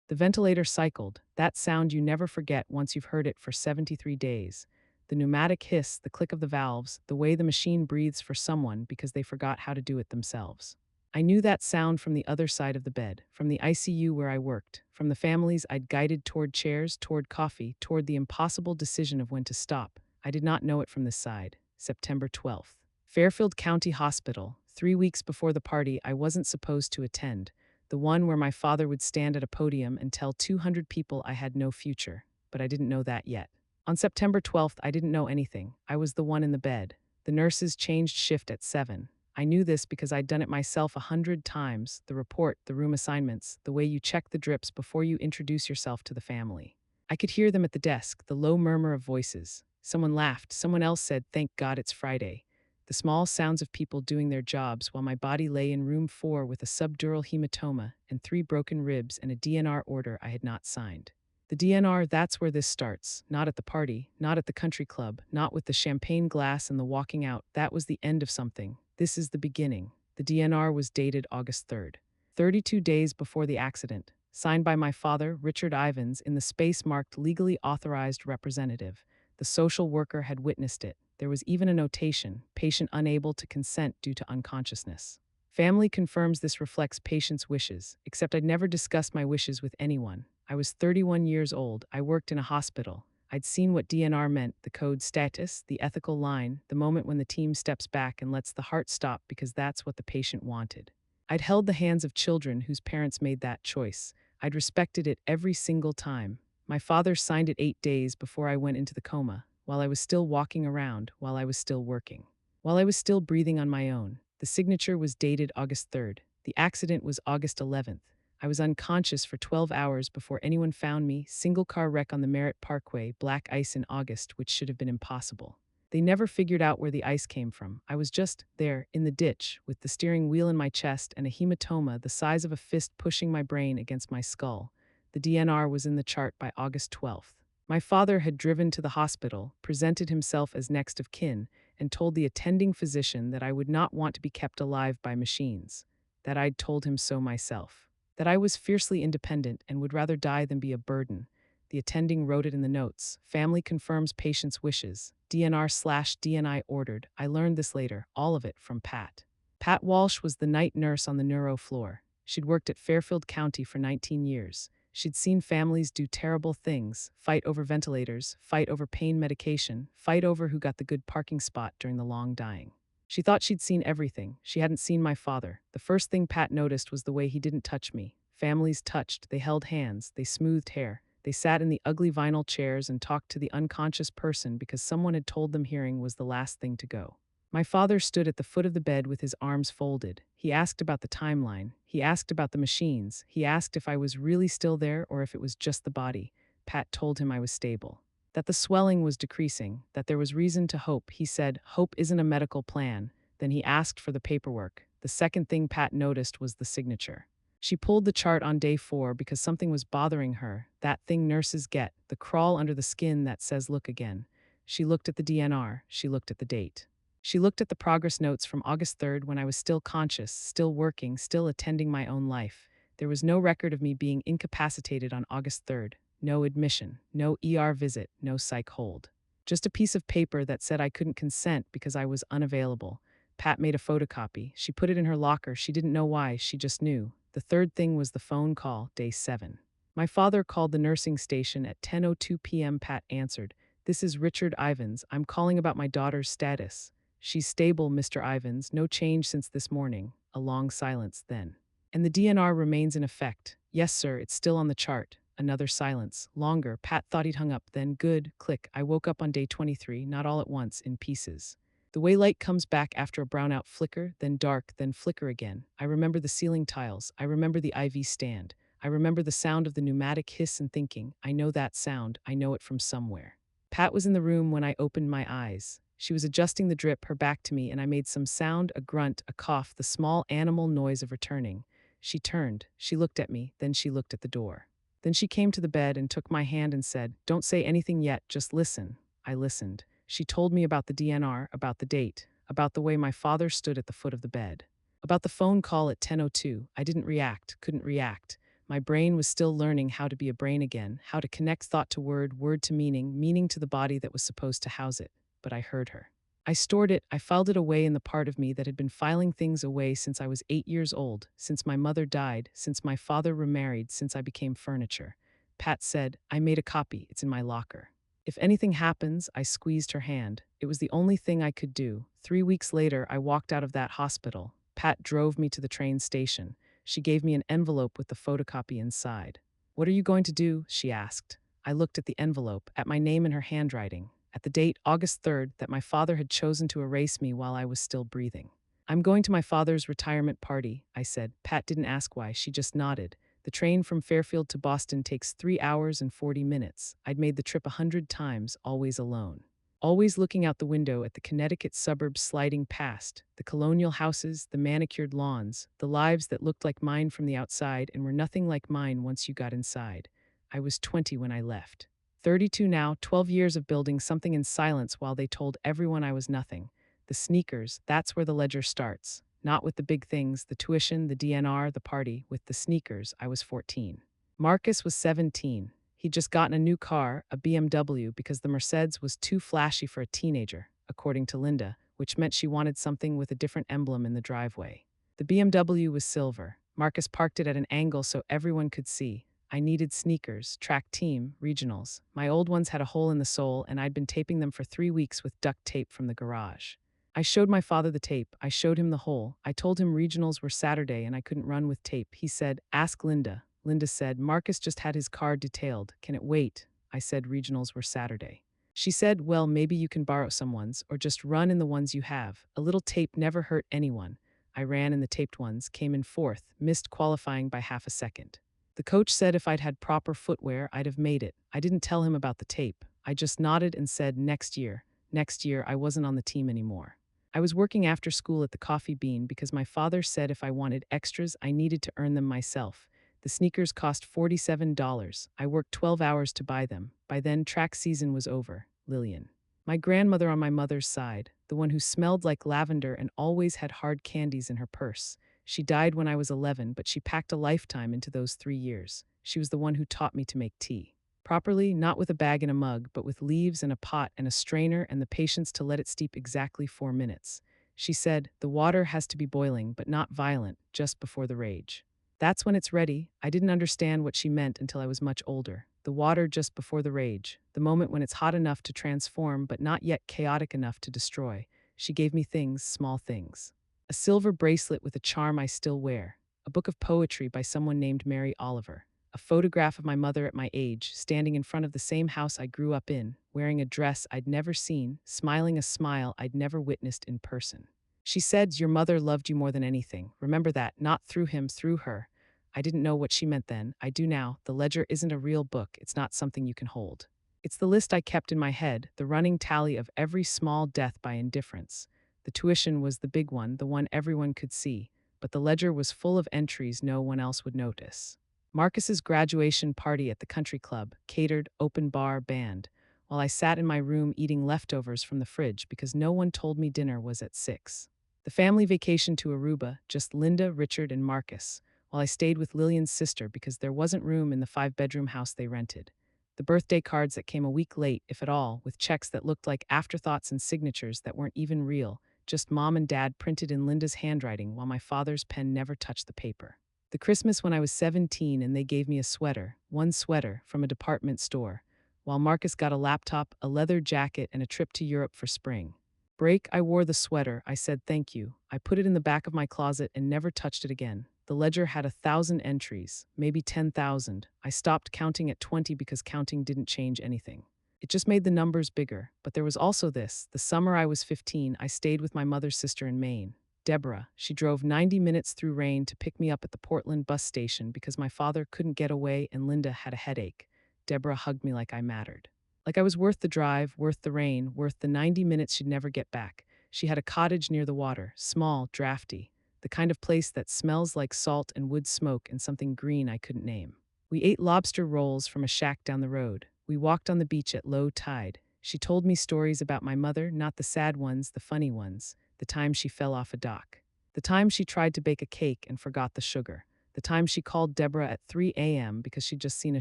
The ventilator cycled, that sound you never forget once you've heard it for 73 days. The pneumatic hiss, the click of the valves, the way the machine breathes for someone because they forgot how to do it themselves. I knew that sound from the other side of the bed, from the ICU where I worked, from the families I'd guided toward chairs, toward coffee, toward the impossible decision of when to stop. I did not know it from this side. September 12th. Fairfield County Hospital, 3 weeks before the party I wasn't supposed to attend, the one where my father would stand at a podium and tell 200 people I had no future, but I didn't know that yet. On September 12th, I didn't know anything. I was the one in the bed. The nurses changed shift at 7. I knew this because I'd done it myself 100 times, the report, the room assignments, the way you check the drips before you introduce yourself to the family. I could hear them at the desk, the low murmur of voices. Someone laughed, someone else said, "Thank God it's Friday." The small sounds of people doing their jobs while my body lay in room 4 with a subdural hematoma and 3 broken ribs and a DNR order I had not signed. The DNR, that's where this starts. Not at the party, not at the country club, not with the champagne glass and the walking out. That was the end of something. This is the beginning. The DNR was dated August 3rd, 32 days before the accident. Signed by my father, Richard Ivins, in the space marked legally authorized representative. The social worker had witnessed it. There was even a notation, patient unable to consent due to unconsciousness. Family confirms this reflects patient's wishes, except I'd never discussed my wishes with anyone. I was 31 years old. I worked in a hospital. I'd seen what DNR meant, the code status, the ethical line, the moment when the team steps back and lets the heart stop because that's what the patient wanted. I'd held the hands of children whose parents made that choice. I'd respected it every single time. My father signed it 8 days before I went into the coma, while I was still walking around, while I was still working, while I was still breathing on my own. The signature was dated August 3rd. The accident was August 11th. I was unconscious for 12 hours before anyone found me, single-car wreck on the Merritt Parkway, black ice in August, which should have been impossible. They never figured out where the ice came from. I was just there, in the ditch, with the steering wheel in my chest and a hematoma the size of a fist pushing my brain against my skull. The DNR was in the chart by August 12th. My father had driven to the hospital, presented himself as next of kin, and told the attending physician that I would not want to be kept alive by machines, that I'd told him so myself, that I was fiercely independent and would rather die than be a burden. The attending wrote it in the notes. Family confirms patient's wishes. DNR/DNI ordered. I learned this later, all of it from Pat. Pat Walsh was the night nurse on the neuro floor. She'd worked at Fairfield County for 19 years. She'd seen families do terrible things, fight over ventilators, fight over pain medication, fight over who got the good parking spot during the long dying. She thought she'd seen everything. She hadn't seen my father. The first thing Pat noticed was the way he didn't touch me. Families touched, they held hands, they smoothed hair. They sat in the ugly vinyl chairs and talked to the unconscious person because someone had told them hearing was the last thing to go. My father stood at the foot of the bed with his arms folded. He asked about the timeline. He asked about the machines. He asked if I was really still there or if it was just the body. Pat told him I was stable, that the swelling was decreasing, that there was reason to hope. He said, "Hope isn't a medical plan." Then he asked for the paperwork. The second thing Pat noticed was the signature. She pulled the chart on day 4 because something was bothering her, that thing nurses get, the crawl under the skin that says look again. She looked at the DNR. She looked at the date. She looked at the progress notes from August 3rd when I was still conscious, still working, still attending my own life. There was no record of me being incapacitated on August 3rd. No admission, no ER visit, no psych hold. Just a piece of paper that said I couldn't consent because I was unavailable. Pat made a photocopy. She put it in her locker. She didn't know why, she just knew. The third thing was the phone call, day 7. My father called the nursing station at 10:02 p.m. Pat answered. "This is Richard Ivins. I'm calling about my daughter's status." "She's stable, Mr. Ivins. No change since this morning." A long silence then. "And the DNR remains in effect." "Yes, sir, it's still on the chart." Another silence. Longer. Pat thought he'd hung up. Then, good, click. I woke up on day 23, not all at once, in pieces. The way light comes back after a brownout flicker, then dark, then flicker again. I remember the ceiling tiles. I remember the IV stand. I remember the sound of the pneumatic hiss and thinking, I know that sound. I know it from somewhere. Pat was in the room when I opened my eyes. She was adjusting the drip, her back to me, and I made some sound, a grunt, a cough, the small animal noise of returning. She turned. She looked at me. Then she looked at the door. Then she came to the bed and took my hand and said, "Don't say anything yet, just listen." I listened. She told me about the DNR, about the date, about the way my father stood at the foot of the bed, about the phone call at 10:02. I didn't react, couldn't react. My brain was still learning how to be a brain again, how to connect thought to word, word to meaning, meaning to the body that was supposed to house it. But I heard her. I stored it, I filed it away in the part of me that had been filing things away since I was 8 years old, since my mother died, since my father remarried, since I became furniture. Pat said, I made a copy, it's in my locker. If anything happens, I squeezed her hand. It was the only thing I could do. 3 weeks later, I walked out of that hospital. Pat drove me to the train station. She gave me an envelope with the photocopy inside. What are you going to do? She asked. I looked at the envelope, at my name in her handwriting, at the date, August 3rd, that my father had chosen to erase me while I was still breathing. I'm going to my father's retirement party, I said. Pat didn't ask why, she just nodded. The train from Fairfield to Boston takes 3 hours and 40 minutes. I'd made the trip 100 times, always alone. Always looking out the window at the Connecticut suburbs sliding past, the colonial houses, the manicured lawns, the lives that looked like mine from the outside and were nothing like mine once you got inside. I was 20 when I left. 32 now, 12 years of building something in silence while they told everyone I was nothing. The sneakers, that's where the ledger starts. Not with the big things, the tuition, the DNR, the party. With the sneakers, I was 14. Marcus was 17. He'd just gotten a new car, a BMW, because the Mercedes was too flashy for a teenager, according to Linda, which meant she wanted something with a different emblem in the driveway. The BMW was silver. Marcus parked it at an angle so everyone could see. I needed sneakers, track team, regionals. My old ones had a hole in the sole, and I'd been taping them for 3 weeks with duct tape from the garage. I showed my father the tape. I showed him the hole. I told him regionals were Saturday and I couldn't run with tape. He said, ask Linda. Linda said, Marcus just had his car detailed. Can it wait? I said regionals were Saturday. She said, well, maybe you can borrow someone's or just run in the ones you have. A little tape never hurt anyone. I ran in the taped ones, came in fourth, missed qualifying by half a second. The coach said if I'd had proper footwear, I'd have made it. I didn't tell him about the tape. I just nodded and said, next year. Next year, I wasn't on the team anymore. I was working after school at the Coffee Bean because my father said if I wanted extras, I needed to earn them myself. The sneakers cost $47. I worked 12 hours to buy them. By then, track season was over. Lillian. My grandmother on my mother's side, the one who smelled like lavender and always had hard candies in her purse. She died when I was 11, but she packed a lifetime into those 3 years. She was the one who taught me to make tea. Properly, not with a bag and a mug, but with leaves and a pot and a strainer and the patience to let it steep exactly 4 minutes. She said, the water has to be boiling, but not violent, just before the rage. That's when it's ready. I didn't understand what she meant until I was much older. The water just before the rage, the moment when it's hot enough to transform, but not yet chaotic enough to destroy. She gave me things, small things. A silver bracelet with a charm I still wear. A book of poetry by someone named Mary Oliver. A photograph of my mother at my age, standing in front of the same house I grew up in, wearing a dress I'd never seen, smiling a smile I'd never witnessed in person. She said, your mother loved you more than anything. Remember that, not through him, through her. I didn't know what she meant then. I do now. The ledger isn't a real book. It's not something you can hold. It's the list I kept in my head, the running tally of every small death by indifference. The tuition was the big one, the one everyone could see, but the ledger was full of entries no one else would notice. Marcus's graduation party at the country club, catered, open bar, band, while I sat in my room eating leftovers from the fridge because no one told me dinner was at 6. The family vacation to Aruba, just Linda, Richard, and Marcus, while I stayed with Lillian's sister because there wasn't room in the 5-bedroom house they rented. The birthday cards that came a week late, if at all, with checks that looked like afterthoughts and signatures that weren't even real, just Mom and Dad printed in Linda's handwriting while my father's pen never touched the paper. The Christmas when I was 17 and they gave me a sweater, one sweater, from a department store, while Marcus got a laptop, a leather jacket, and a trip to Europe for spring. Break, I wore the sweater, I said thank you. I put it in the back of my closet and never touched it again. The ledger had 1,000 entries, maybe 10,000. I stopped counting at 20 because counting didn't change anything. It just made the numbers bigger. But there was also this. The summer I was 15, I stayed with my mother's sister in Maine. Deborah. She drove 90 minutes through rain to pick me up at the Portland bus station because my father couldn't get away and Linda had a headache. Deborah hugged me like I mattered. Like I was worth the drive, worth the rain, worth the 90 minutes she'd never get back. She had a cottage near the water, small, drafty, the kind of place that smells like salt and wood smoke and something green I couldn't name. We ate lobster rolls from a shack down the road. We walked on the beach at low tide. She told me stories about my mother, not the sad ones, the funny ones. The time she fell off a dock. The time she tried to bake a cake and forgot the sugar. The time she called Deborah at 3 a.m. because she'd just seen a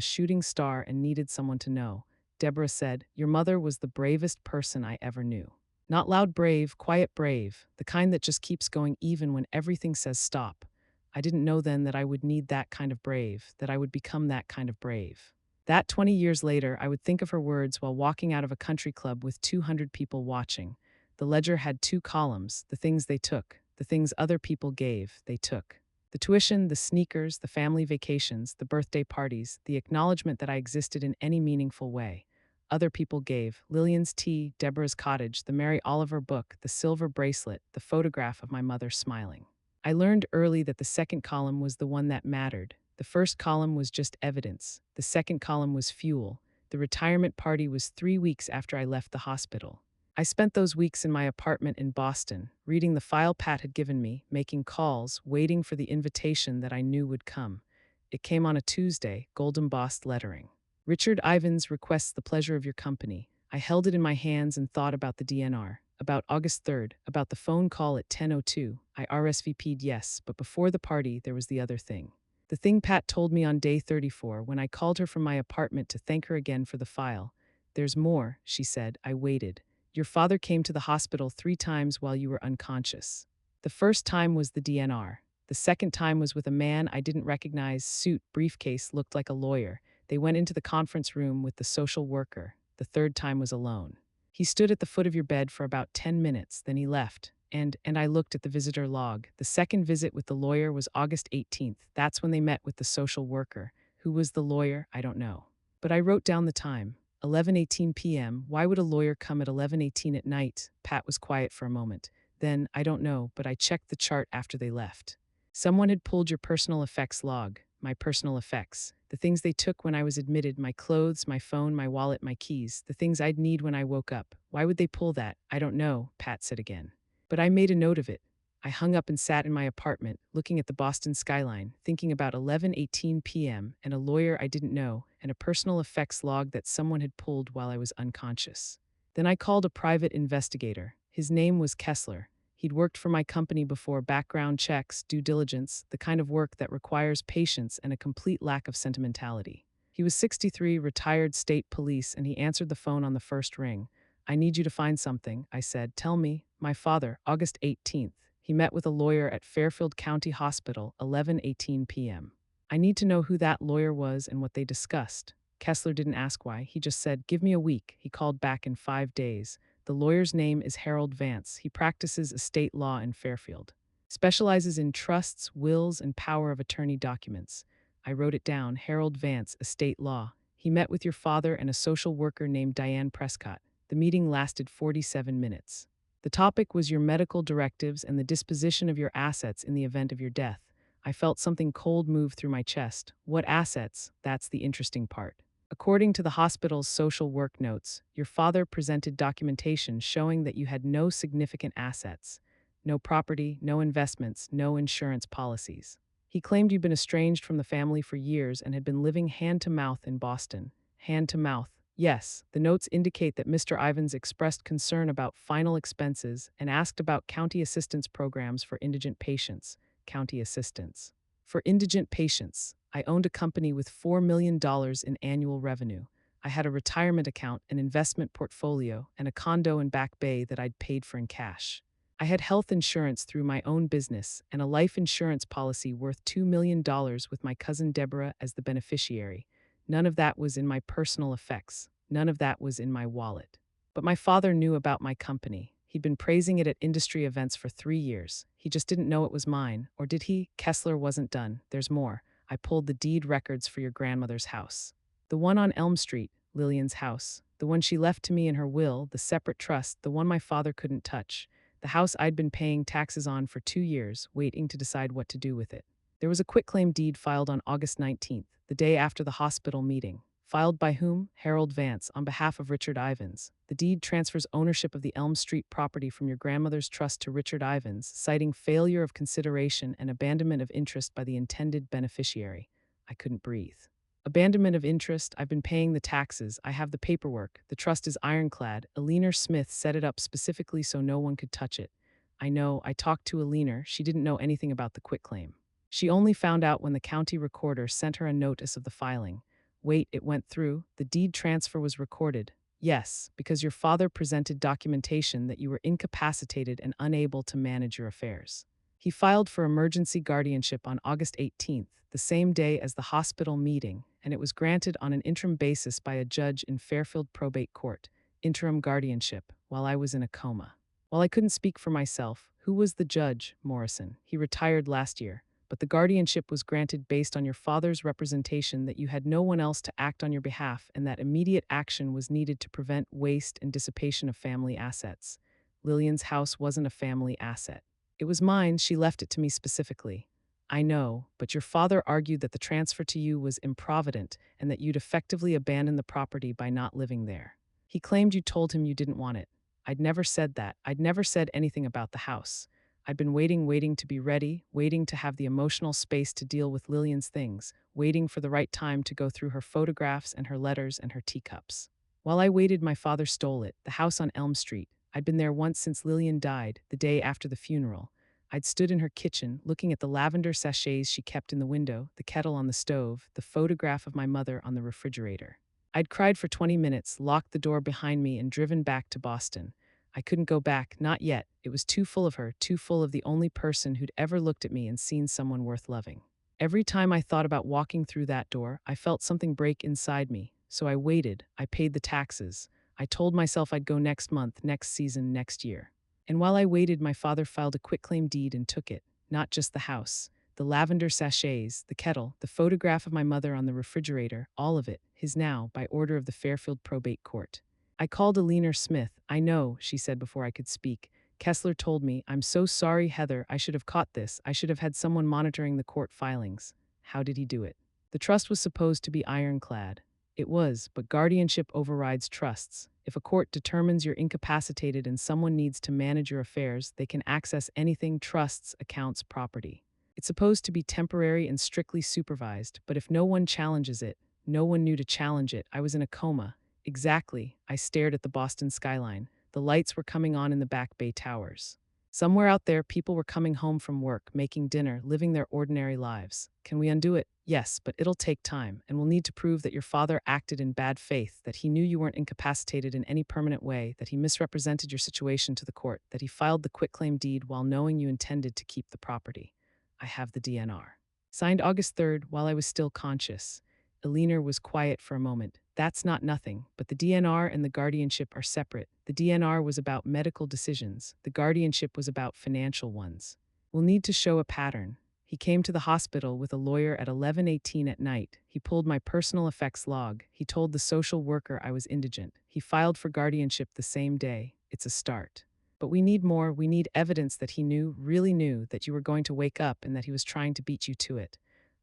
shooting star and needed someone to know. Deborah said, "Your mother was the bravest person I ever knew. Not loud brave, quiet brave, the kind that just keeps going even when everything says stop. I didn't know then that I would need that kind of brave, that I would become that kind of brave." That 20 years later, I would think of her words while walking out of a country club with 200 people watching. The ledger had two columns: the things they took, the things other people gave, they took. The tuition, the sneakers, the family vacations, the birthday parties, the acknowledgement that I existed in any meaningful way. Other people gave: Lillian's tea, Deborah's cottage, the Mary Oliver book, the silver bracelet, the photograph of my mother smiling. I learned early that the second column was the one that mattered. The first column was just evidence. The second column was fuel. The retirement party was 3 weeks after I left the hospital. I spent those weeks in my apartment in Boston, reading the file Pat had given me, making calls, waiting for the invitation that I knew would come. It came on a Tuesday, gold embossed lettering. "Richard Ivins requests the pleasure of your company." I held it in my hands and thought about the DNR, about August 3rd, about the phone call at 10:02. I RSVP'd yes, but before the party, there was the other thing. The thing Pat told me on day 34 when I called her from my apartment to thank her again for the file. "There's more," she said. I waited. "Your father came to the hospital 3 times while you were unconscious. The first time was the DNR. The second time was with a man I didn't recognize, suit, briefcase, looked like a lawyer. They went into the conference room with the social worker. The third time was alone. He stood at the foot of your bed for about 10 minutes, then he left. And I looked at the visitor log. The second visit with the lawyer was August 18th. That's when they met with the social worker. Who was the lawyer? I don't know. But I wrote down the time. 11:18 p.m. Why would a lawyer come at 11:18 at night? Pat was quiet for a moment. Then, I don't know, but I checked the chart after they left. Someone had pulled your personal effects log. My personal effects. The things they took when I was admitted: my clothes, my phone, my wallet, my keys. The things I'd need when I woke up. Why would they pull that? I don't know, Pat said again. But I made a note of it. I hung up and sat in my apartment, looking at the Boston skyline, thinking about 11:18 p.m. and a lawyer I didn't know and a personal effects log that someone had pulled while I was unconscious. Then I called a private investigator. His name was Kessler. He'd worked for my company before: background checks, due diligence, the kind of work that requires patience and a complete lack of sentimentality. He was 63, retired state police, and he answered the phone on the first ring. "I need you to find something," I said. "Tell me." "My father, August 18th. He met with a lawyer at Fairfield County Hospital, 11:18 p.m. I need to know who that lawyer was and what they discussed." Kessler didn't ask why. He just said, "Give me a week." He called back in 5 days. "The lawyer's name is Harold Vance. He practices estate law in Fairfield. Specializes in trusts, wills, and power of attorney documents." I wrote it down. Harold Vance, estate law. "He met with your father and a social worker named Diane Prescott. The meeting lasted 47 minutes. The topic was your medical directives and the disposition of your assets in the event of your death." I felt something cold move through my chest. What assets? That's the interesting part. According to the hospital's social work notes, your father presented documentation showing that you had no significant assets: no property, no investments, no insurance policies. He claimed you'd been estranged from the family for years and had been living hand to mouth in Boston. Hand to mouth. Yes, the notes indicate that Mr. Ivins expressed concern about final expenses and asked about county assistance programs for indigent patients. County assistance. For indigent patients. I owned a company with $4 million in annual revenue. I had a retirement account, an investment portfolio, and a condo in Back Bay that I'd paid for in cash. I had health insurance through my own business and a life insurance policy worth $2 million with my cousin Deborah as the beneficiary. None of that was in my personal effects. None of that was in my wallet. But my father knew about my company. He'd been praising it at industry events for 3 years. He just didn't know it was mine. Or did he? Kessler wasn't done. There's more. I pulled the deed records for your grandmother's house. The one on Elm Street, Lillian's house. The one she left to me in her will, the separate trust, the one my father couldn't touch. The house I'd been paying taxes on for 2 years, waiting to decide what to do with it. There was a quitclaim deed filed on August 19th, the day after the hospital meeting. Filed by whom? Harold Vance, on behalf of Richard Ivins. The deed transfers ownership of the Elm Street property from your grandmother's trust to Richard Ivins, citing failure of consideration and abandonment of interest by the intended beneficiary. I couldn't breathe. Abandonment of interest? I've been paying the taxes. I have the paperwork. The trust is ironclad. Eleanor Smith set it up specifically so no one could touch it. I know. I talked to Eleanor. She didn't know anything about the quitclaim. She only found out when the county recorder sent her a notice of the filing. Wait, it went through. The deed transfer was recorded. Yes, because your father presented documentation that you were incapacitated and unable to manage your affairs. He filed for emergency guardianship on August 18th, the same day as the hospital meeting, and it was granted on an interim basis by a judge in Fairfield Probate Court, interim guardianship, while I was in a coma. While I couldn't speak for myself, who was the judge, Morrison? He retired last year, but the guardianship was granted based on your father's representation that you had no one else to act on your behalf and that immediate action was needed to prevent waste and dissipation of family assets. Lillian's house wasn't a family asset. It was mine, she left it to me specifically. I know, but your father argued that the transfer to you was improvident and that you'd effectively abandoned the property by not living there. He claimed you told him you didn't want it. I'd never said that. I'd never said anything about the house. I'd been waiting to be ready, waiting to have the emotional space to deal with Lillian's things, waiting for the right time to go through her photographs and her letters and her teacups. While I waited, my father stole it, the house on Elm Street. I'd been there once since Lillian died, the day after the funeral. I'd stood in her kitchen, looking at the lavender sachets she kept in the window, the kettle on the stove, the photograph of my mother on the refrigerator. I'd cried for 20 minutes, locked the door behind me, and driven back to Boston. I couldn't go back, not yet. It was too full of her, too full of the only person who'd ever looked at me and seen someone worth loving. Every time I thought about walking through that door, I felt something break inside me. So I waited. I paid the taxes. I told myself I'd go next month, next season, next year. And while I waited, my father filed a quitclaim deed and took it. Not just the house. The lavender sachets, the kettle, the photograph of my mother on the refrigerator, all of it, his now, by order of the Fairfield Probate Court. I called Alina Smith. I know, she said before I could speak. Kessler told me, I'm so sorry, Heather, I should have caught this. I should have had someone monitoring the court filings. How did he do it? The trust was supposed to be ironclad. It was, but guardianship overrides trusts. If a court determines you're incapacitated and someone needs to manage your affairs, they can access anything: trusts, accounts, property. It's supposed to be temporary and strictly supervised, but if no one challenges it, no one knew to challenge it. I was in a coma. Exactly. I stared at the Boston skyline. The lights were coming on in the Back Bay towers. Somewhere out there, people were coming home from work, making dinner, living their ordinary lives. Can we undo it? Yes, but it'll take time, and we'll need to prove that your father acted in bad faith, that he knew you weren't incapacitated in any permanent way, that he misrepresented your situation to the court, that he filed the quitclaim deed while knowing you intended to keep the property. I have the DNR. Signed August 3rd, while I was still conscious. Alina was quiet for a moment. That's not nothing, but the DNR and the guardianship are separate. The DNR was about medical decisions. The guardianship was about financial ones. We'll need to show a pattern. He came to the hospital with a lawyer at 11:18 at night. He pulled my personal effects log. He told the social worker I was indigent. He filed for guardianship the same day. It's a start. But we need more. We need evidence that he knew, really knew, that you were going to wake up and that he was trying to beat you to it.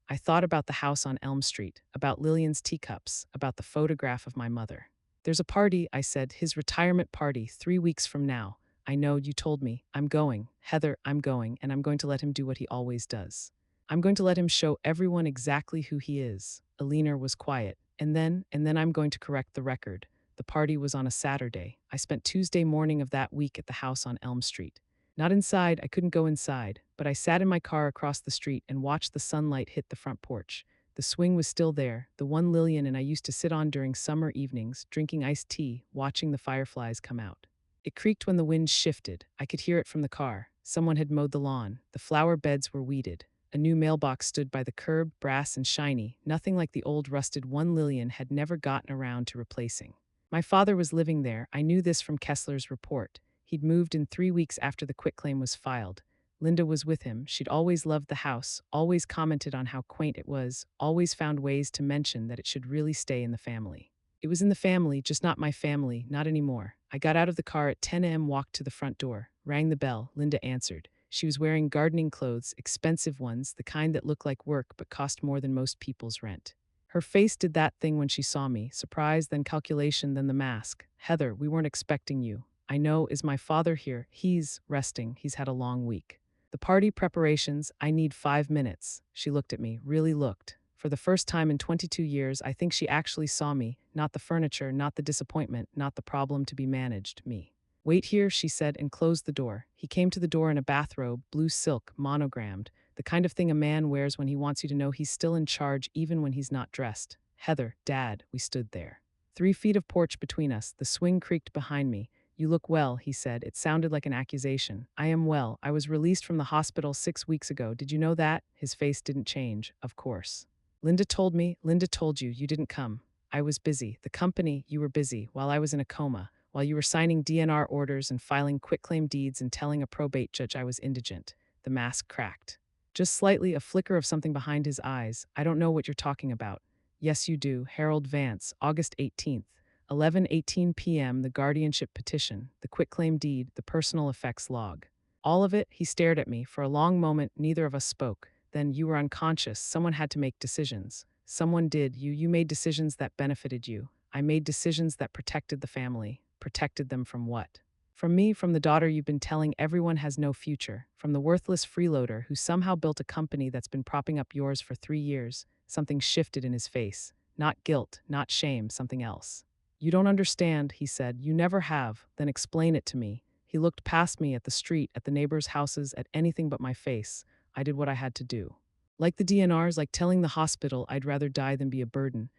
I thought about the house on Elm Street, about Lillian's teacups, about the photograph of my mother. There's a party, I said, his retirement party, 3 weeks from now. I know, you told me. I'm going. Heather, I'm going, and I'm going to let him do what he always does. I'm going to let him show everyone exactly who he is. Alina was quiet. And then I'm going to correct the record. The party was on a Saturday. I spent Tuesday morning of that week at the house on Elm Street. Not inside, I couldn't go inside, but I sat in my car across the street and watched the sunlight hit the front porch. The swing was still there, the one Lillian and I used to sit on during summer evenings, drinking iced tea, watching the fireflies come out. It creaked when the wind shifted. I could hear it from the car. Someone had mowed the lawn. The flower beds were weeded. A new mailbox stood by the curb, brass and shiny, nothing like the old rusted one Lillian had never gotten around to replacing. My father was living there. I knew this from Kessler's report. He'd moved in 3 weeks after the quitclaim was filed. Linda was with him. She'd always loved the house, always commented on how quaint it was, always found ways to mention that it should really stay in the family. It was in the family, just not my family, not anymore. I got out of the car at 10 a.m., walked to the front door, rang the bell. Linda answered. She was wearing gardening clothes, expensive ones, the kind that looked like work but cost more than most people's rent. Her face did that thing when she saw me, surprise, then calculation, then the mask. Heather, we weren't expecting you. I know, is my father here? He's resting. He's had a long week. The party preparations, I need 5 minutes. She looked at me, really looked. For the first time in 22 years, I think she actually saw me, not the furniture, not the disappointment, not the problem to be managed, me. Wait here, she said, and closed the door. He came to the door in a bathrobe, blue silk, monogrammed. the kind of thing a man wears when he wants you to know he's still in charge even when he's not dressed. Heather, Dad, we stood there. 3 feet of porch between us, the swing creaked behind me. You look well, he said. It sounded like an accusation. I am well. I was released from the hospital 6 weeks ago. Did you know that? His face didn't change, of course. Linda told me, Linda told you, you didn't come. I was busy. The company, you were busy, while I was in a coma, while you were signing DNR orders and filing quitclaim deeds and telling a probate judge I was indigent. The mask cracked. Just slightly, a flicker of something behind his eyes. I don't know what you're talking about. Yes, you do. Harold Vance, August 18th. 11:18 p.m. The guardianship petition, the quitclaim deed, the personal effects log. All of it. He stared at me. For a long moment, neither of us spoke. Then, you were unconscious. Someone had to make decisions. Someone did. You made decisions that benefited you. I made decisions that protected the family. Protected them from what? From me, from the daughter you've been telling everyone has no future, from the worthless freeloader who somehow built a company that's been propping up yours for 3 years. Something shifted in his face. Not guilt, not shame, something else. You don't understand, he said. You never have. Then explain it to me. He looked past me at the street, at the neighbors' houses, at anything but my face. I did what I had to do. Like the DNRs, like telling the hospital I'd rather die than be a burden.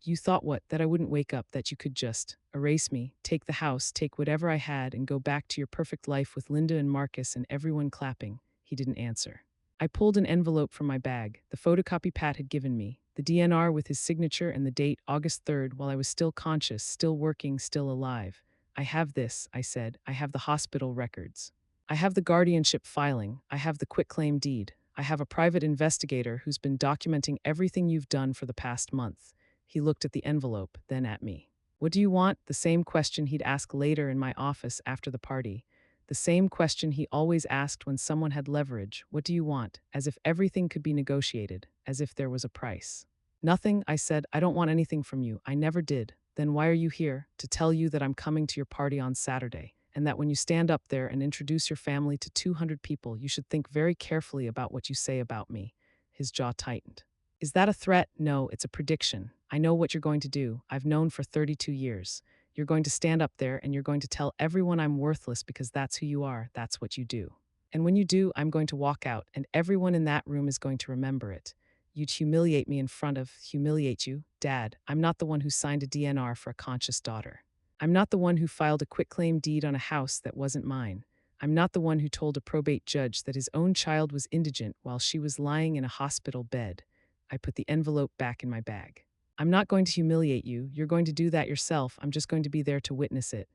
You thought what? That I wouldn't wake up, that you could just erase me, take the house, take whatever I had, and go back to your perfect life with Linda and Marcus and everyone clapping. He didn't answer. I pulled an envelope from my bag, the photocopy Pat had given me, the DNR with his signature and the date August 3rd, while I was still conscious, still working, still alive. I have this, I said. I have the hospital records. I have the guardianship filing. I have the quitclaim deed. I have a private investigator who's been documenting everything you've done for the past month. He looked at the envelope, then at me. What do you want? The same question he'd ask later in my office after the party. The same question he always asked when someone had leverage. What do you want? As if everything could be negotiated, as if there was a price. Nothing, I said. I don't want anything from you. I never did. Then why are you here? To tell you that I'm coming to your party on Saturday, and that when you stand up there and introduce your family to 200 people, you should think very carefully about what you say about me. His jaw tightened. Is that a threat? No, it's a prediction. I know what you're going to do. I've known for 32 years. You're going to stand up there and you're going to tell everyone I'm worthless because that's who you are. That's what you do. And when you do, I'm going to walk out and everyone in that room is going to remember it. You'd humiliate me in front of, humiliate you? Dad, I'm not the one who signed a DNR for a conscious daughter. I'm not the one who filed a quitclaim deed on a house that wasn't mine. I'm not the one who told a probate judge that his own child was indigent while she was lying in a hospital bed. I put the envelope back in my bag. I'm not going to humiliate you. You're going to do that yourself. I'm just going to be there to witness it.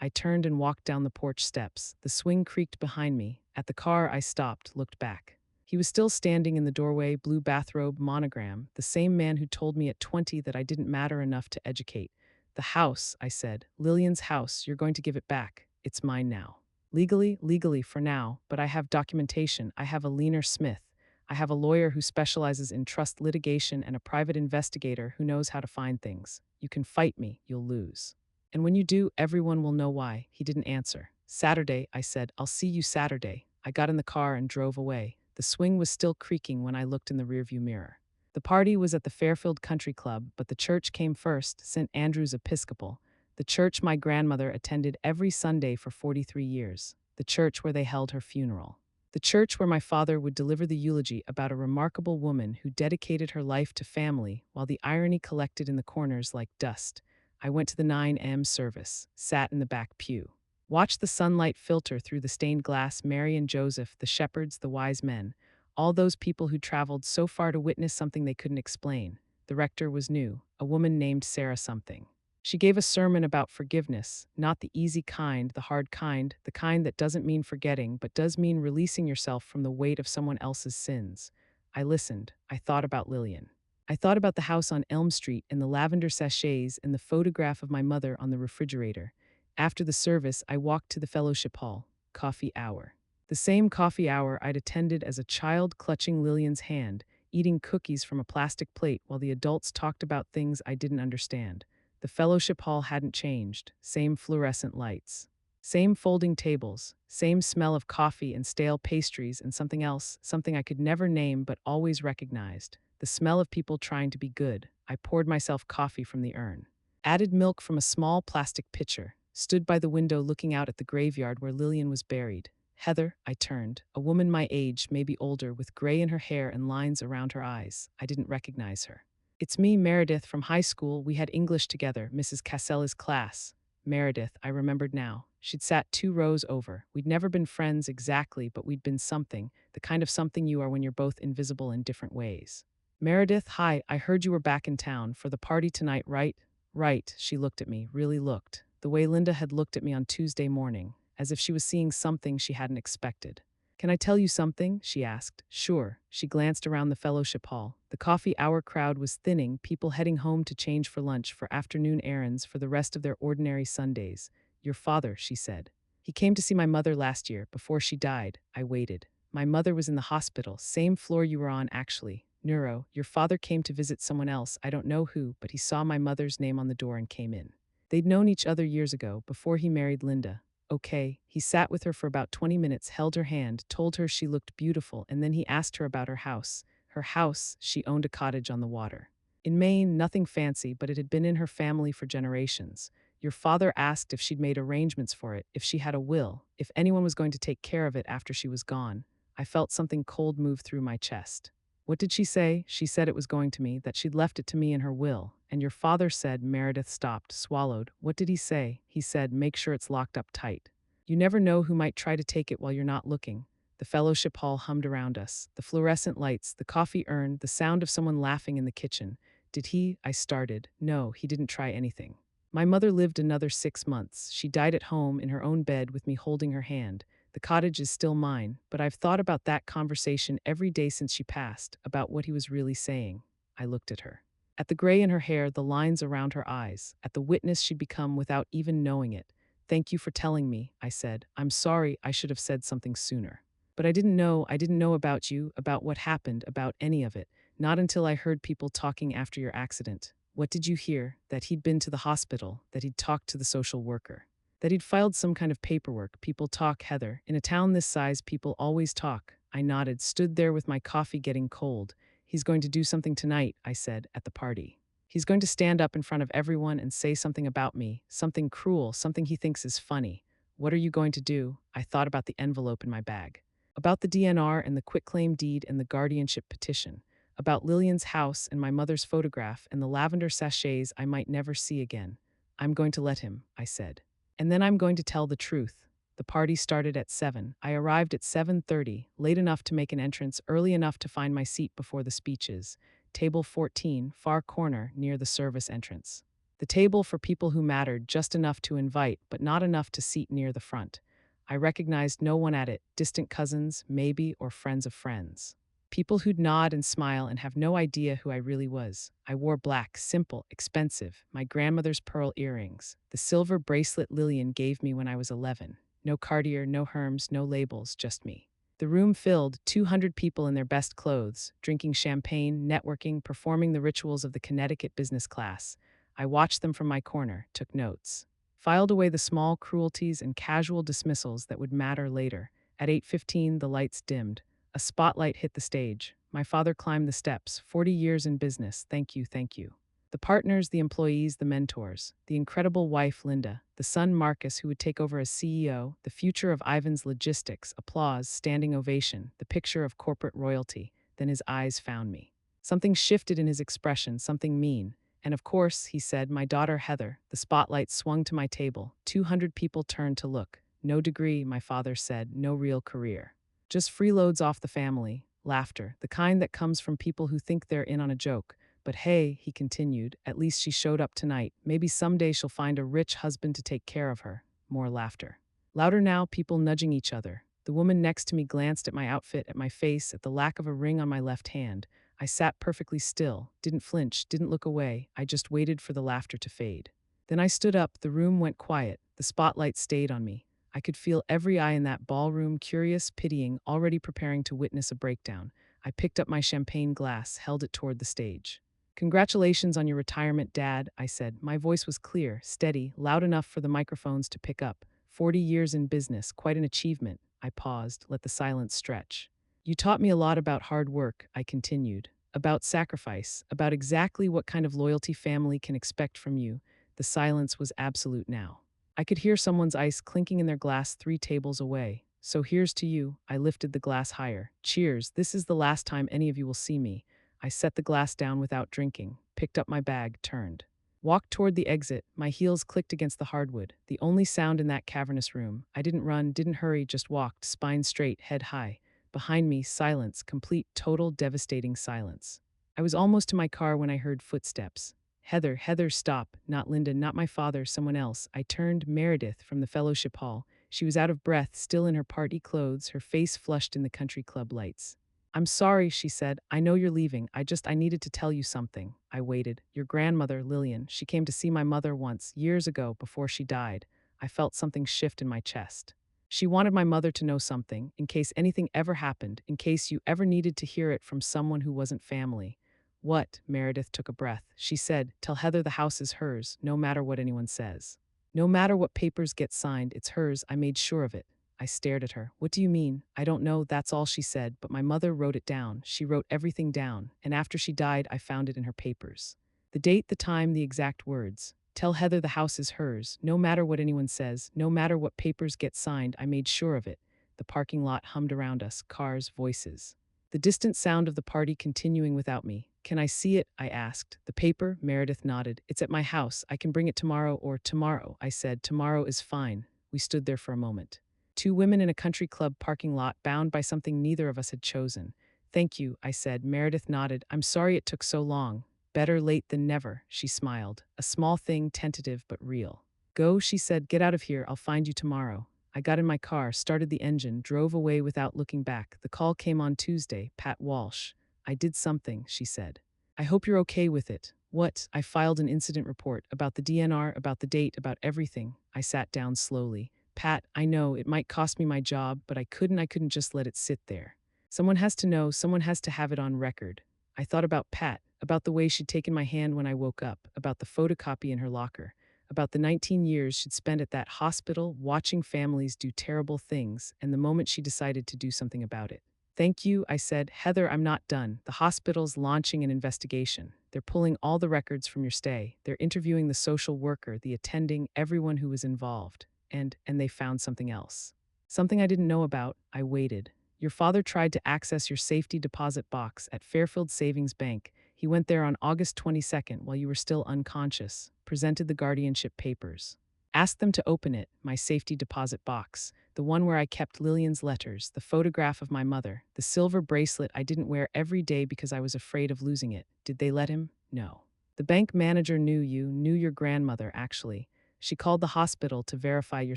I turned and walked down the porch steps. The swing creaked behind me. At the car, I stopped, looked back. He was still standing in the doorway, blue bathrobe, monogram, the same man who told me at 20 that I didn't matter enough to educate. The house, I said. Lillian's house. You're going to give it back. It's mine now. Legally for now, but I have documentation. I have a Leaner Smith. I have a lawyer who specializes in trust litigation and a private investigator who knows how to find things. You can fight me, you'll lose. And when you do, everyone will know why. He didn't answer. Saturday, I said. I'll see you Saturday. I got in the car and drove away. The swing was still creaking when I looked in the rearview mirror. The party was at the Fairfield Country Club, but the church came first, St. Andrew's Episcopal, the church my grandmother attended every Sunday for 43 years, the church where they held her funeral. The church where my father would deliver the eulogy about a remarkable woman who dedicated her life to family while the irony collected in the corners like dust. I went to the 9 a.m. service, sat in the back pew. Watched the sunlight filter through the stained glass. Mary and Joseph, the shepherds, the wise men, all those people who traveled so far to witness something they couldn't explain. The rector was new, a woman named Sarah something. She gave a sermon about forgiveness, not the easy kind, the hard kind, the kind that doesn't mean forgetting but does mean releasing yourself from the weight of someone else's sins. I listened. I thought about Lillian. I thought about the house on Elm Street and the lavender sachets and the photograph of my mother on the refrigerator. After the service, I walked to the fellowship hall. Coffee hour. The same coffee hour I'd attended as a child, clutching Lillian's hand, eating cookies from a plastic plate while the adults talked about things I didn't understand. The fellowship hall hadn't changed. Same fluorescent lights. Same folding tables. Same smell of coffee and stale pastries and something else, something I could never name but always recognized. The smell of people trying to be good. I poured myself coffee from the urn. Added milk from a small plastic pitcher. Stood by the window looking out at the graveyard where Lillian was buried. Heather, I turned. A woman my age, maybe older, with gray in her hair and lines around her eyes. I didn't recognize her. It's me, Meredith, from high school. We had English together, Mrs. Casella's class. Meredith, I remembered now. She'd sat 2 rows over. We'd never been friends exactly, but we'd been something, the kind of something you are when you're both invisible in different ways. Meredith, hi, I heard you were back in town for the party tonight, right? Right, she looked at me, really looked. The way Linda had looked at me on Tuesday morning, as if she was seeing something she hadn't expected. Can I tell you something? She asked. Sure. She glanced around the fellowship hall. The coffee hour crowd was thinning, people heading home to change for lunch, for afternoon errands, for the rest of their ordinary Sundays. Your father, she said. He came to see my mother last year, before she died. I waited. My mother was in the hospital, same floor you were on, actually. Neuro. Your father came to visit someone else, I don't know who, but he saw my mother's name on the door and came in. They'd known each other years ago, before he married Linda. Okay, he sat with her for about 20 minutes, held her hand, told her she looked beautiful, and then he asked her about her house. Her house, she owned a cottage on the water. In Maine, nothing fancy, but it had been in her family for generations. Your father asked if she'd made arrangements for it, if she had a will, if anyone was going to take care of it after she was gone. I felt something cold move through my chest. What did she say? She said it was going to me, that she'd left it to me in her will. And your father said, Meredith stopped, swallowed. What did he say? He said, make sure it's locked up tight. You never know who might try to take it while you're not looking. The fellowship hall hummed around us. The fluorescent lights, the coffee urn, the sound of someone laughing in the kitchen. Did he? I started. No, he didn't try anything. My mother lived another 6 months. She died at home in her own bed with me holding her hand. The cottage is still mine, but I've thought about that conversation every day since she passed, about what he was really saying. I looked at her. At the gray in her hair, the lines around her eyes, at the witness she'd become without even knowing it. Thank you for telling me, I said. I'm sorry, I should have said something sooner. But I didn't know about you, about what happened, about any of it. Not until I heard people talking after your accident. What did you hear? That he'd been to the hospital, that he'd talked to the social worker. That he'd filed some kind of paperwork. People talk, Heather. In a town this size, people always talk. I nodded, stood there with my coffee getting cold. He's going to do something tonight, I said, at the party. He's going to stand up in front of everyone and say something about me, something cruel, something he thinks is funny. What are you going to do? I thought about the envelope in my bag. About the DNR and the quitclaim deed and the guardianship petition. About Lillian's house and my mother's photograph and the lavender sachets I might never see again. I'm going to let him, I said. And then I'm going to tell the truth. The party started at 7. I arrived at 7:30, late enough to make an entrance, early enough to find my seat before the speeches. Table 14, far corner, near the service entrance. The table for people who mattered, just enough to invite, but not enough to seat near the front. I recognized no one at it, distant cousins, maybe, or friends of friends. People who'd nod and smile and have no idea who I really was. I wore black, simple, expensive, my grandmother's pearl earrings, the silver bracelet Lillian gave me when I was 11. No Cartier, no Hermes, no labels, just me. The room filled, 200 people in their best clothes, drinking champagne, networking, performing the rituals of the Connecticut business class. I watched them from my corner, took notes. Filed away the small cruelties and casual dismissals that would matter later. At 8:15, the lights dimmed. A spotlight hit the stage. My father climbed the steps. 40 years in business. Thank you, thank you. The partners, the employees, the mentors. The incredible wife, Linda. The son, Marcus, who would take over as CEO. The future of Ivan's logistics. Applause, standing ovation. The picture of corporate royalty. Then his eyes found me. Something shifted in his expression, something mean. And of course, he said, my daughter Heather. The spotlight swung to my table. 200 people turned to look. No degree, my father said, no real career. Just freeloads off the family. Laughter, the kind that comes from people who think they're in on a joke. But hey, he continued, at least she showed up tonight. Maybe someday she'll find a rich husband to take care of her. More laughter. Louder now, people nudging each other. The woman next to me glanced at my outfit, at my face, at the lack of a ring on my left hand. I sat perfectly still, didn't flinch, didn't look away. I just waited for the laughter to fade. Then I stood up, the room went quiet. The spotlight stayed on me. I could feel every eye in that ballroom, curious, pitying, already preparing to witness a breakdown. I picked up my champagne glass, held it toward the stage. Congratulations on your retirement, Dad, I said. My voice was clear, steady, loud enough for the microphones to pick up. 40 years in business, quite an achievement. I paused, let the silence stretch. You taught me a lot about hard work, I continued. About sacrifice, about exactly what kind of loyalty family can expect from you. The silence was absolute now. I could hear someone's ice clinking in their glass 3 tables away. So here's to you. I lifted the glass higher. Cheers, this is the last time any of you will see me. I set the glass down without drinking, picked up my bag, turned. Walked toward the exit, my heels clicked against the hardwood, the only sound in that cavernous room. I didn't run, didn't hurry, just walked, spine straight, head high. Behind me, silence, complete, total, devastating silence. I was almost to my car when I heard footsteps. Heather, Heather, stop. Not Linda, not my father, someone else. I turned. Meredith from the fellowship hall. She was out of breath, still in her party clothes, her face flushed in the country club lights. I'm sorry, she said. I know you're leaving. I needed to tell you something. I waited. Your grandmother, Lillian, she came to see my mother once, years ago, before she died. I felt something shift in my chest. She wanted my mother to know something, in case anything ever happened, in case you ever needed to hear it from someone who wasn't family. What? Meredith took a breath. She said, tell Heather the house is hers, no matter what anyone says. No matter what papers get signed, it's hers. I made sure of it. I stared at her. What do you mean? I don't know, that's all she said, but my mother wrote it down. She wrote everything down, and after she died, I found it in her papers. The date, the time, the exact words. Tell Heather the house is hers, no matter what anyone says, no matter what papers get signed. I made sure of it. The parking lot hummed around us, cars, voices. The distant sound of the party continuing without me. Can I see it? I asked. The paper? Meredith nodded. It's at my house. I can bring it tomorrow or tomorrow. I said, tomorrow is fine. We stood there for a moment. Two women in a country club parking lot, bound by something neither of us had chosen. Thank you, I said. Meredith nodded. I'm sorry it took so long. Better late than never, she smiled. A small thing, tentative but real. Go, she said. Get out of here. I'll find you tomorrow. I got in my car, started the engine, drove away without looking back. The call came on Tuesday, Pat Walsh. I did something, she said. I hope you're okay with it. What? I filed an incident report about the DNR, about the date, about everything. I sat down slowly. Pat, I know it might cost me my job, but I couldn't just let it sit there. Someone has to know, someone has to have it on record. I thought about Pat, about the way she'd taken my hand when I woke up, about the photocopy in her locker, about the 19 years she'd spent at that hospital watching families do terrible things, and the moment she decided to do something about it. Thank you, I said. Heather, I'm not done. The hospital's launching an investigation. They're pulling all the records from your stay. They're interviewing the social worker, the attending, everyone who was involved. And they found something else. Something I didn't know about. I waited. Your father tried to access your safety deposit box at Fairfield Savings Bank. He went there on August 22nd while you were still unconscious, presented the guardianship papers. Asked them to open it, my safety deposit box, the one where I kept Lillian's letters, the photograph of my mother, the silver bracelet I didn't wear every day because I was afraid of losing it. Did they let him? No. The bank manager knew you, knew your grandmother, actually. She called the hospital to verify your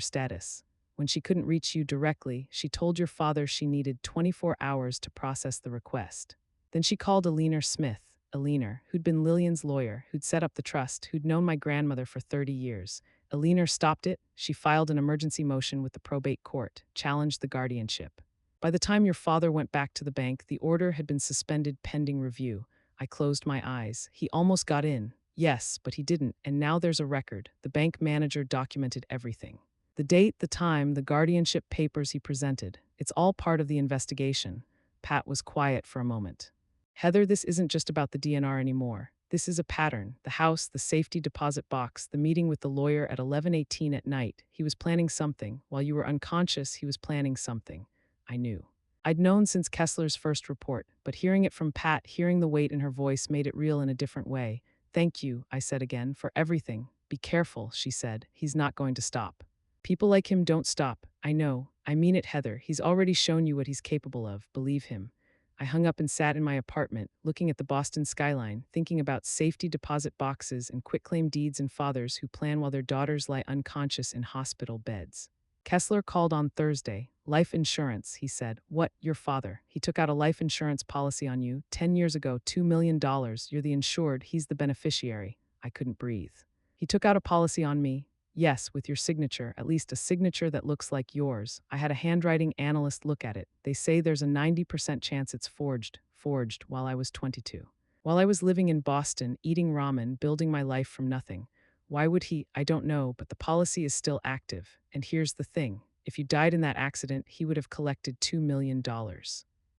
status. When she couldn't reach you directly, she told your father she needed 24 hours to process the request. Then she called Alina Smith, who'd been Lillian's lawyer, who'd set up the trust, who'd known my grandmother for 30 years. Alina stopped it. She filed an emergency motion with the probate court, challenged the guardianship. By the time your father went back to the bank, the order had been suspended pending review. I closed my eyes. He almost got in. Yes, but he didn't, and now there's a record. The bank manager documented everything. The date, the time, the guardianship papers he presented. It's all part of the investigation. Pat was quiet for a moment. Heather, this isn't just about the DNR anymore. This is a pattern. The house, the safety deposit box, the meeting with the lawyer at 11:18 at night. He was planning something. While you were unconscious, he was planning something. I knew. I'd known since Kessler's first report, but hearing it from Pat, hearing the weight in her voice made it real in a different way. Thank you, I said again, for everything. Be careful, she said. He's not going to stop. People like him don't stop. I know. I mean it, Heather. He's already shown you what he's capable of. Believe him. I hung up and sat in my apartment, looking at the Boston skyline, thinking about safety deposit boxes and quitclaim deeds and fathers who plan while their daughters lie unconscious in hospital beds. Kessler called on Thursday. Life insurance, he said. What? Your father. He took out a life insurance policy on you 10 years ago, $2 million. You're the insured, he's the beneficiary. I couldn't breathe. He took out a policy on me. Yes, with your signature, at least a signature that looks like yours. I had a handwriting analyst look at it. They say there's a 90% chance it's forged while I was 22. While I was living in Boston, eating ramen, building my life from nothing. Why would he? I don't know, but the policy is still active. And here's the thing. If you died in that accident, he would have collected $2 million.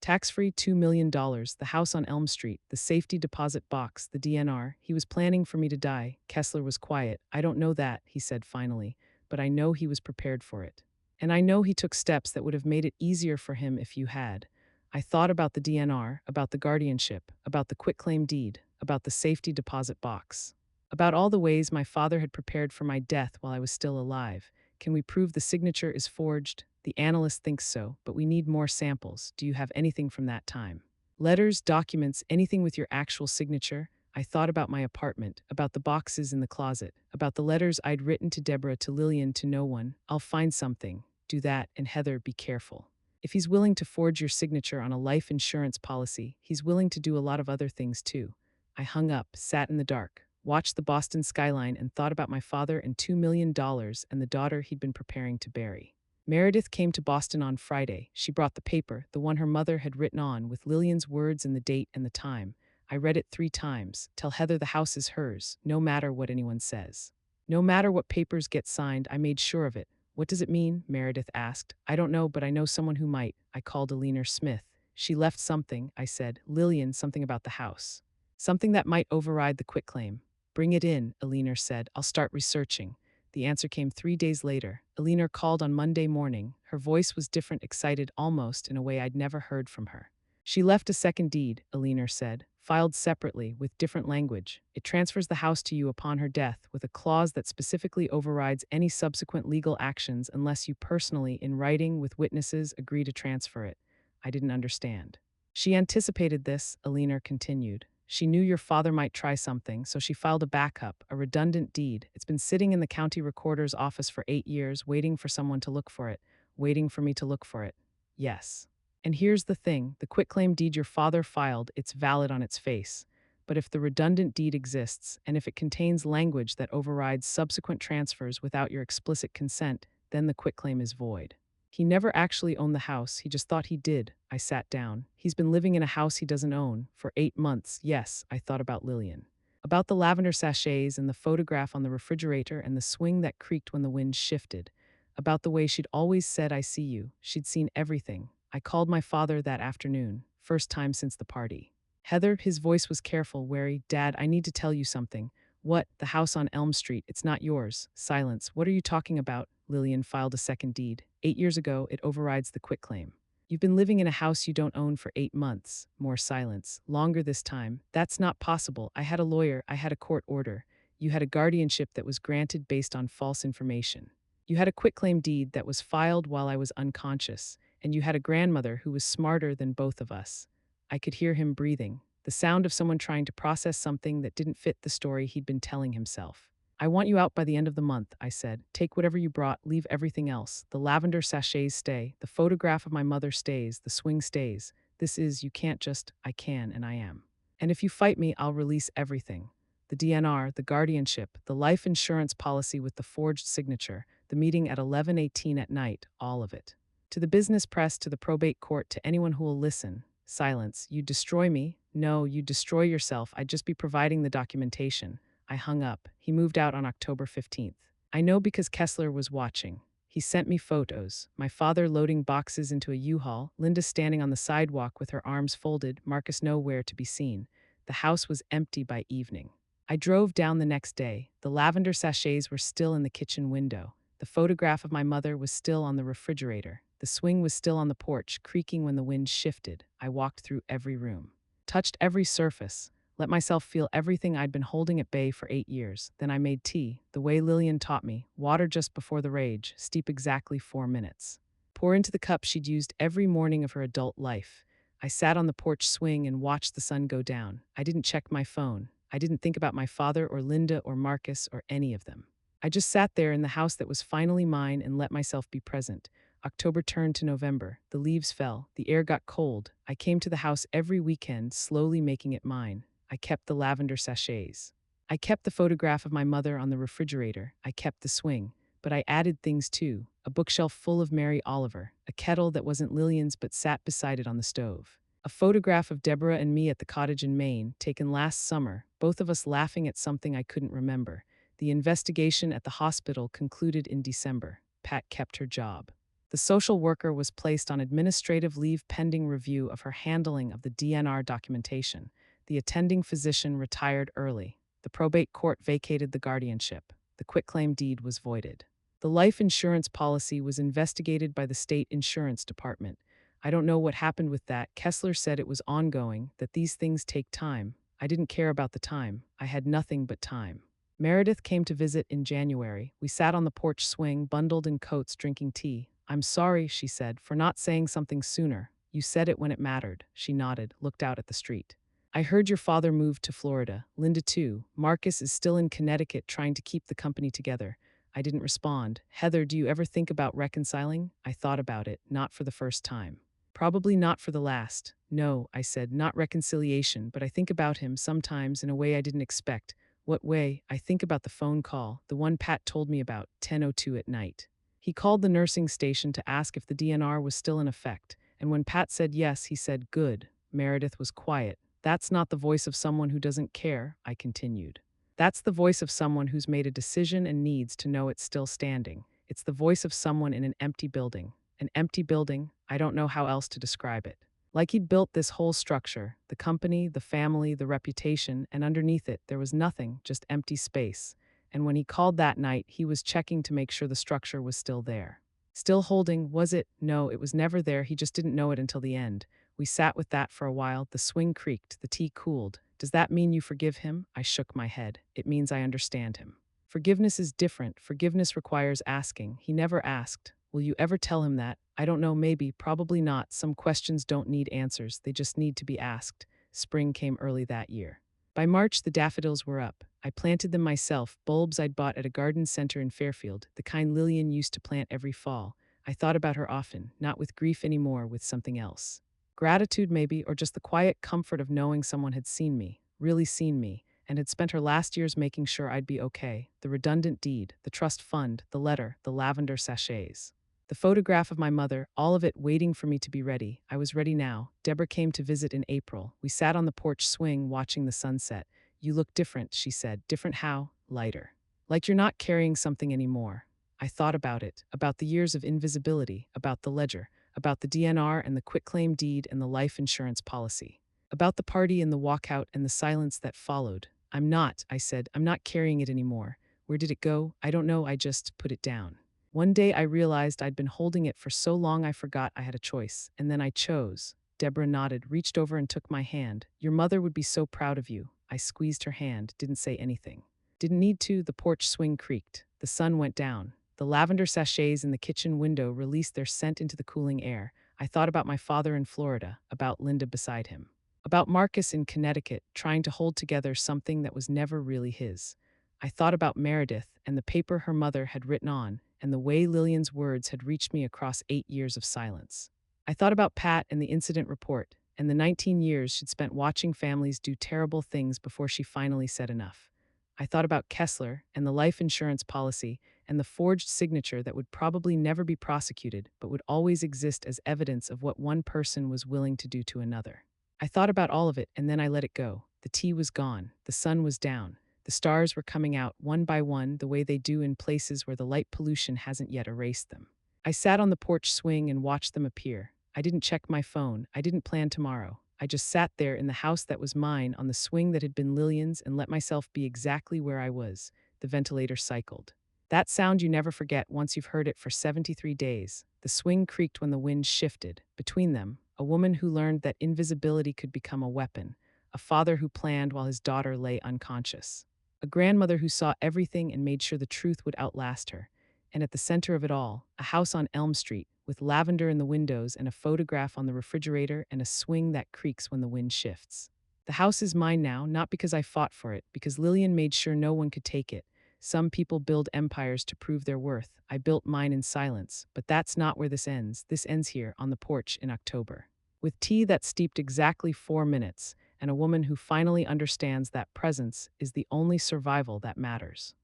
Tax-free $2 million, the house on Elm Street, the safety deposit box, the DNR. He was planning for me to die. Kessler was quiet. I don't know that, he said finally, but I know he was prepared for it. And I know he took steps that would have made it easier for him if you had. I thought about the DNR, about the guardianship, about the quitclaim deed, about the safety deposit box, about all the ways my father had prepared for my death while I was still alive. Can we prove the signature is forged? The analyst thinks so, but we need more samples. Do you have anything from that time? Letters, documents, anything with your actual signature? I thought about my apartment, about the boxes in the closet, about the letters I'd written to Deborah, to Lillian, to no one. I'll find something. Do that, and Heather, be careful. If he's willing to forge your signature on a life insurance policy, he's willing to do a lot of other things too. I hung up, sat in the dark, watched the Boston skyline, and thought about my father and $2 million and the daughter he'd been preparing to bury. Meredith came to Boston on Friday. She brought the paper, the one her mother had written on, with Lillian's words and the date and the time. I read it 3 times. Tell Heather the house is hers, no matter what anyone says. No matter what papers get signed, I made sure of it. What does it mean? Meredith asked. I don't know, but I know someone who might. I called Eleanor Smith. She left something, I said. Lillian, something about the house. Something that might override the quitclaim. Bring it in, Eleanor said. I'll start researching. The answer came 3 days later. Eleanor called on Monday morning. Her voice was different, excited almost in a way I'd never heard from her. She left a second deed, Eleanor said, filed separately with different language. It transfers the house to you upon her death with a clause that specifically overrides any subsequent legal actions unless you personally, in writing with witnesses, agree to transfer it. I didn't understand. She anticipated this, Eleanor continued. She knew your father might try something, so she filed a backup, a redundant deed. It's been sitting in the county recorder's office for 8 years, waiting for someone to look for it, waiting for me to look for it. Yes. And here's the thing, the quitclaim deed your father filed, it's valid on its face. But if the redundant deed exists, and if it contains language that overrides subsequent transfers without your explicit consent, then the quitclaim is void. He never actually owned the house, he just thought he did. I sat down. He's been living in a house he doesn't own for 8 months. Yes, I thought about Lillian. About the lavender sachets and the photograph on the refrigerator and the swing that creaked when the wind shifted. About the way she'd always said, I see you. She'd seen everything. I called my father that afternoon, first time since the party. Heather, his voice was careful, wary. Dad, I need to tell you something. What? The house on Elm Street. It's not yours. Silence. What are you talking about? Lillian filed a second deed. 8 years ago, it overrides the quitclaim. You've been living in a house you don't own for 8 months. More silence. Longer this time. That's not possible. I had a lawyer. I had a court order. You had a guardianship that was granted based on false information. You had a quitclaim deed that was filed while I was unconscious. And you had a grandmother who was smarter than both of us. I could hear him breathing, the sound of someone trying to process something that didn't fit the story he'd been telling himself. I want you out by the end of the month, I said. Take whatever you brought, leave everything else. The lavender sachets stay, the photograph of my mother stays, the swing stays. This is, you can't just, I can and I am. And if you fight me, I'll release everything. The DNR, the guardianship, the life insurance policy with the forged signature, the meeting at 11:18 at night, all of it. To the business press, to the probate court, to anyone who will listen. Silence. You destroy me? No, you destroy yourself. I'd just be providing the documentation. I hung up. He moved out on October 15th. I know because Kessler was watching. He sent me photos. My father loading boxes into a U-Haul, Linda standing on the sidewalk with her arms folded, Marcus nowhere to be seen. The house was empty by evening. I drove down the next day. The lavender sachets were still in the kitchen window. The photograph of my mother was still on the refrigerator. The swing was still on the porch, creaking when the wind shifted. I walked through every room, touched every surface, let myself feel everything I'd been holding at bay for 8 years. Then I made tea, the way Lillian taught me, water just before the rage, steep exactly 4 minutes. Pour into the cup she'd used every morning of her adult life. I sat on the porch swing and watched the sun go down. I didn't check my phone. I didn't think about my father or Linda or Marcus or any of them. I just sat there in the house that was finally mine and let myself be present. October turned to November. The leaves fell. The air got cold. I came to the house every weekend, slowly making it mine. I kept the lavender sachets. I kept the photograph of my mother on the refrigerator. I kept the swing. But I added things too. A bookshelf full of Mary Oliver. A kettle that wasn't Lillian's but sat beside it on the stove. A photograph of Deborah and me at the cottage in Maine, taken last summer, both of us laughing at something I couldn't remember. The investigation at the hospital concluded in December. Pat kept her job. The social worker was placed on administrative leave pending review of her handling of the DNR documentation. The attending physician retired early. The probate court vacated the guardianship. The quitclaim deed was voided. The life insurance policy was investigated by the state insurance department. I don't know what happened with that. Kessler said it was ongoing, that these things take time. I didn't care about the time. I had nothing but time. Meredith came to visit in January. We sat on the porch swing, bundled in coats, drinking tea. I'm sorry, she said, for not saying something sooner. You said it when it mattered. She nodded, looked out at the street. I heard your father moved to Florida. Linda too. Marcus is still in Connecticut trying to keep the company together. I didn't respond. Heather, do you ever think about reconciling? I thought about it, not for the first time. Probably not for the last. No, I said, not reconciliation, but I think about him sometimes in a way I didn't expect. What way? I think about the phone call, the one Pat told me about, 10:02 at night. He called the nursing station to ask if the DNR was still in effect, and when Pat said yes, he said, good. Meredith was quiet. That's not the voice of someone who doesn't care, I continued. That's the voice of someone who's made a decision and needs to know it's still standing. It's the voice of someone in an empty building. An empty building, I don't know how else to describe it. Like he'd built this whole structure, the company, the family, the reputation, and underneath it there was nothing, just empty space. And when he called that night, he was checking to make sure the structure was still there. Still holding, was it? No, it was never there, he just didn't know it until the end. We sat with that for a while, the swing creaked, the tea cooled. Does that mean you forgive him? I shook my head. It means I understand him. Forgiveness is different. Forgiveness requires asking. He never asked. Will you ever tell him that? I don't know, maybe, probably not. Some questions don't need answers, they just need to be asked. Spring came early that year. By March, the daffodils were up. I planted them myself, bulbs I'd bought at a garden center in Fairfield, the kind Lillian used to plant every fall. I thought about her often, not with grief anymore, with something else. Gratitude, maybe, or just the quiet comfort of knowing someone had seen me, really seen me, and had spent her last years making sure I'd be okay. The redundant deed, the trust fund, the letter, the lavender sachets. The photograph of my mother, all of it waiting for me to be ready. I was ready now. Deborah came to visit in April. We sat on the porch swing watching the sunset. You look different, she said. Different how? Lighter. Like you're not carrying something anymore. I thought about it, about the years of invisibility, about the ledger, about the DNR and the quitclaim deed and the life insurance policy, about the party and the walkout and the silence that followed. I said, I'm not carrying it anymore. Where did it go? I don't know, I just put it down. One day I realized I'd been holding it for so long I forgot I had a choice, and then I chose. Deborah nodded, reached over and took my hand. Your mother would be so proud of you. I squeezed her hand, didn't say anything. Didn't need to, the porch swing creaked. The sun went down. The lavender sachets in the kitchen window released their scent into the cooling air. I thought about my father in Florida, about Linda beside him, about Marcus in Connecticut, trying to hold together something that was never really his. I thought about Meredith and the paper her mother had written on, and the way Lillian's words had reached me across 8 years of silence. I thought about Pat and the incident report, and the 19 years she'd spent watching families do terrible things before she finally said enough. I thought about Kessler and the life insurance policy and the forged signature that would probably never be prosecuted but would always exist as evidence of what one person was willing to do to another. I thought about all of it and then I let it go. The tea was gone. The sun was down. The stars were coming out one by one the way they do in places where the light pollution hasn't yet erased them. I sat on the porch swing and watched them appear. I didn't check my phone. I didn't plan tomorrow. I just sat there in the house that was mine on the swing that had been Lillian's and let myself be exactly where I was. The ventilator cycled. That sound you never forget once you've heard it for 73 days. The swing creaked when the wind shifted. Between them, a woman who learned that invisibility could become a weapon. A father who planned while his daughter lay unconscious. A grandmother who saw everything and made sure the truth would outlast her. And at the center of it all, a house on Elm Street, with lavender in the windows and a photograph on the refrigerator and a swing that creaks when the wind shifts. The house is mine now, not because I fought for it, because Lillian made sure no one could take it. Some people build empires to prove their worth. I built mine in silence, but that's not where this ends. This ends here, on the porch in October. With tea that steeped exactly 4 minutes, and a woman who finally understands that presence is the only survival that matters.